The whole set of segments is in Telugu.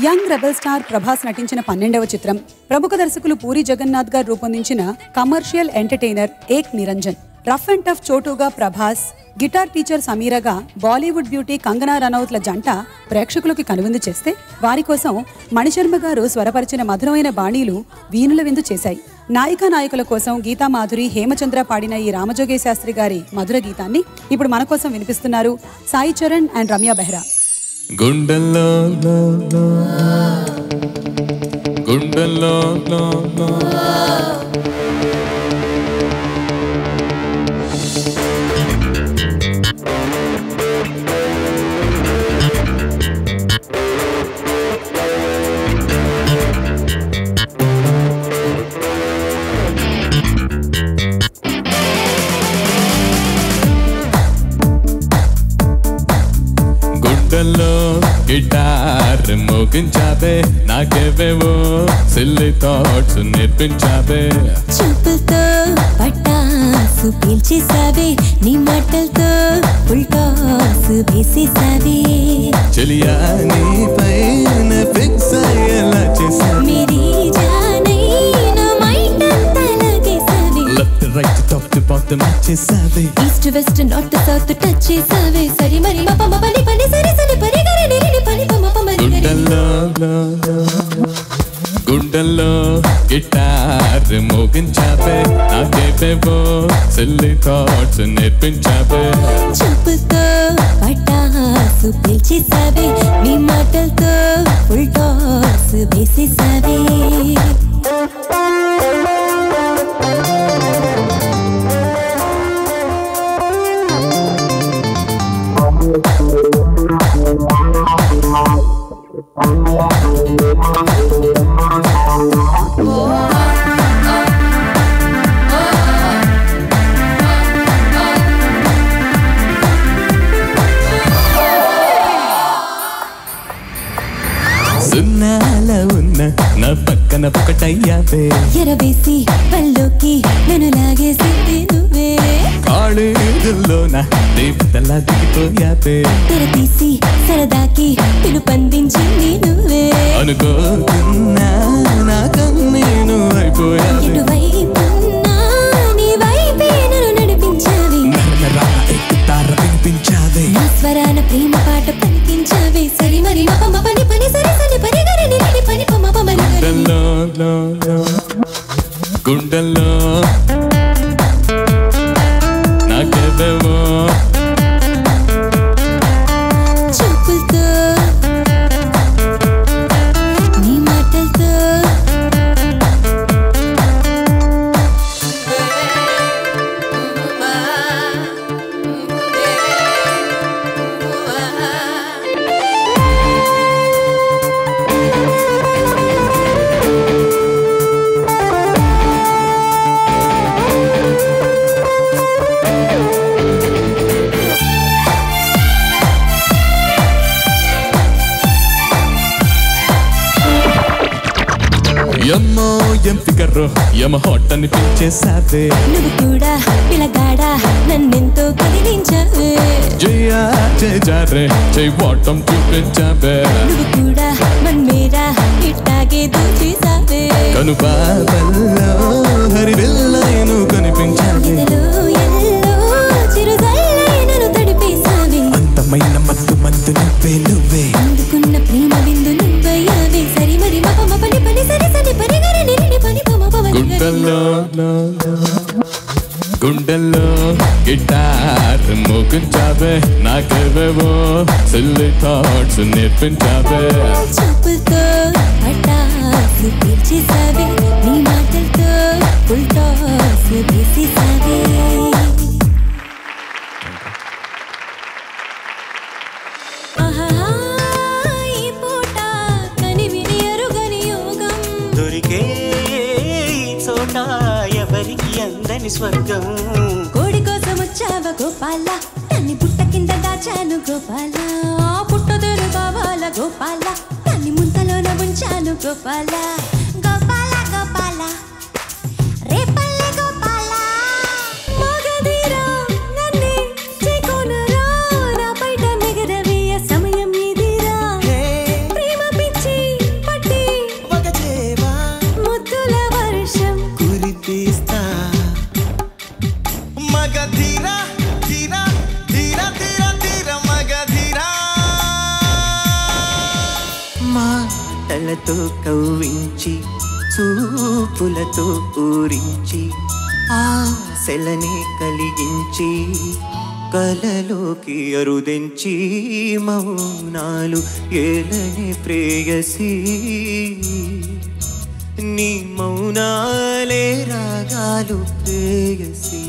యంగ్ రెబల్ స్టార్ ప్రభాస్ నటించిన 12వ చిత్రం, ప్రముఖ దర్శకులు పూరి జగన్నాథ్ గారు రూపొందించిన commercial entertainer Ek Niranjan. Rough and tough చోటుగా ప్రభాస్, గిటార్ టీచర్ సమీరగా బాలీవుడ్ బ్యూటీ కంగనా రనౌత్ల జంట ప్రేక్షకులకి కనువిందు చేస్తే, వారి కోసం మణిశర్మ గారు స్వరపరిచిన మధురమైన బాణీలు వీణుల విందు చేశాయి. నాయికా నాయకుల కోసం గీతామాధురి, హేమచంద్ర పాడిన ఈ రామజోగే శాస్త్రి గారి మధుర గీతాన్ని ఇప్పుడు మన కోసం వినిపిస్తున్నారు సాయి చరణ్ అండ్ రమ్య బెహ్రా. గుండెల్లో గుండెల్లో గిటార్ మోగించావే, నాకేవేవో సిల్లీ థాట్స్ నేర్పించావే. చూపులతో పటాసు పీల్చేసావే, నీ మాటలతో ఫుల్ టాస్ వేసేసావే. చెలియా నీ పైన ఫిక్స్ అయ్యేలా చేసావే, మేరీ జానై నా మైండ్ అంతా లాగేసావే. Left right top to bottom చేసావే, east west north south touch చేసావే. సరి మరి మప మపని పని సరి సరి పరి గరి నిరి పని మప మరి గుండెల్లో గుండెల్లో గిటార్ మోగించావే, నాకేవేవో సిల్లీ థాట్స్ నేర్పించావే. చూపులతో పటాసు పీల్చేసావే, నీ మాటలతో ఫుల్ టాస్ వేసేసావే. సున్నాల ఉన్న నా పక్కన ఒకటయ్యావే, ఎరవేసి పల్లోకి నన్ను లాగేసింది నువ్వే. కాళేదుల్లోన దేవతలా దిగిపోయావే, తెరతీసి సరదాకి పిలుపందించింది నువ్వే. అనుకోకున్నా నాకన్నేను అయిపోయావే, ఎటువైపున్నా నీ వైపే నన్ను నడిపించావే. నరనరా ఎక్కుతార వినిపించావే, నా స్వరాన ప్రేమ పాట పలికించావే. సరి మరి మప మపని పని సరి సరి పని గరి నిరి పని మప మరి గరి. గుండెల్లో నాకేవేవో చూపులతో నీ మాటలతో యమ్మో ఎం ఫిగరో యమ హాట్ అని పిలిచేసావే. నువ్వు కూడా పిలగాడా నన్నెంతో కదిలించావే. జయా జయ జారే జై వాటం చూపించావే, నువ్వు కూడా మన్మేరా ఇట్టాగే దూచేసావే. కనుపాపల్లో హరివిల్లైను కనిపించావే, ఇదలో ఎల్లో చిరుజల్లై నన్ను తడిపేసావే. అందమైన మత్తు మంతు నువ్వే అందుకున్న ప్రేమ విందు నువ్వయ్యావే. సరి మరి మప మపని పని సరి సరి పని గరి నిరి పని మప మరి గరి. గుండెల్లో గుండెల్లో గిటార్ మోగించావే, నాకేవేవో సిల్లీ థాట్స్ నేర్పించావే. చూపులతో పటాసు పీల్చేసావే, నీ మాటలతో ఫుల్ టాస్ వేసేసావే. ఆహా ఈ పూట కనివిని ఎరుగని యోగం దొరికే ఈ చోట ఎవరికి అందని స్వర్గం. కోడి కోసం వచ్చావ గోపాల, తన్ని పుట్ట కింద దాచాను గోపాల. పుట్టదేరు కావాల గోపాల, తన్ని ముంతలోన ఉంచాను గోపాల. గోపాల గోపాల రేపల్లె గోపాల. మగధీరా నన్నే చేకొనరా, నా బయట నెగరవేయ సమయం ఇదిరా. ప్రేమ పిచ్చి మాటలతో కవ్వించి చూపులతో ఊరించి ఆశలనే కలిగించి కలలోకి అరుదించి మౌనాలు ఏలనే ప్రేయసి నీ మౌనాలే రాగాలు ప్రేయసి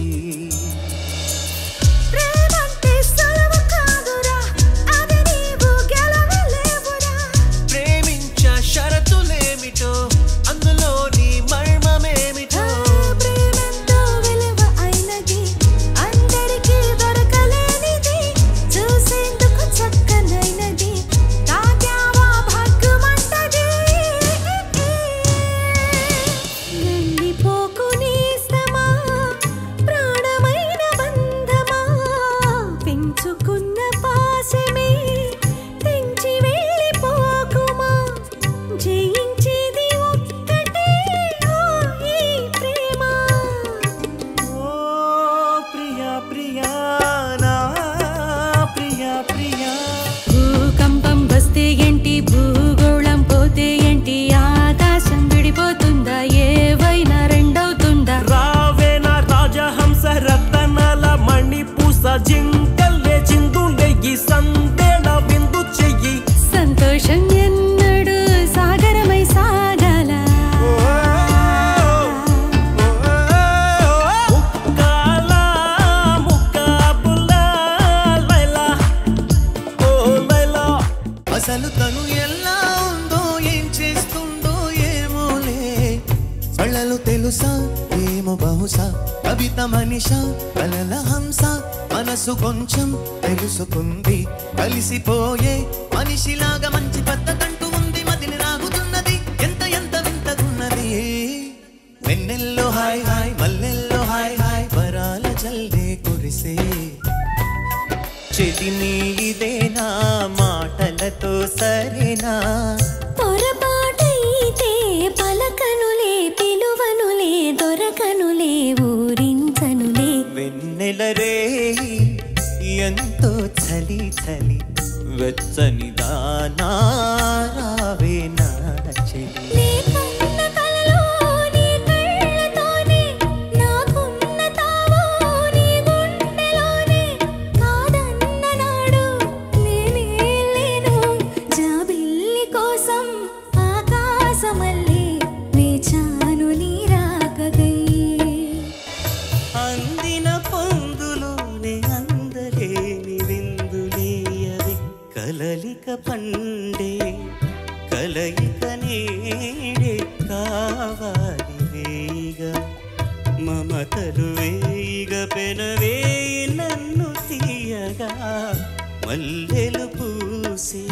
అసలు తను ఎలా ఉందో ఏం చేస్తుందో ఏమోలే కళ్ళలు తెలుసా ఏమో బహుశా కవిత మనిషా కలల హంస మనసు కొంచెం తెలుసుకుంది కలిసిపోయే మనిషిలాగా మంచి పద్ధతంటూ ఉంది మదిని రాగుతున్నది ఎంత ఎంత వింతగున్నది వెన్నెల్లో హాయ్ హాయ్ మల్లెల్లో హాయ్ హాయ్ వరాల జల్దే కురిసే చెలిని ఇదేనా మాటలతో సరేనా పొరపాటైతే పలకనులే పిలువనులే దొరకనులే ఊరించనులే వెన్నెల రే ఎంతో చలి చలి వెచ్చని దానా రావే నా చెలి కలలిక పండే కలయిక నీడే కావాలి వేయిగా మమతలు వేయిగా పెనవేయి నన్ను తీయగా మల్లెలు పూసే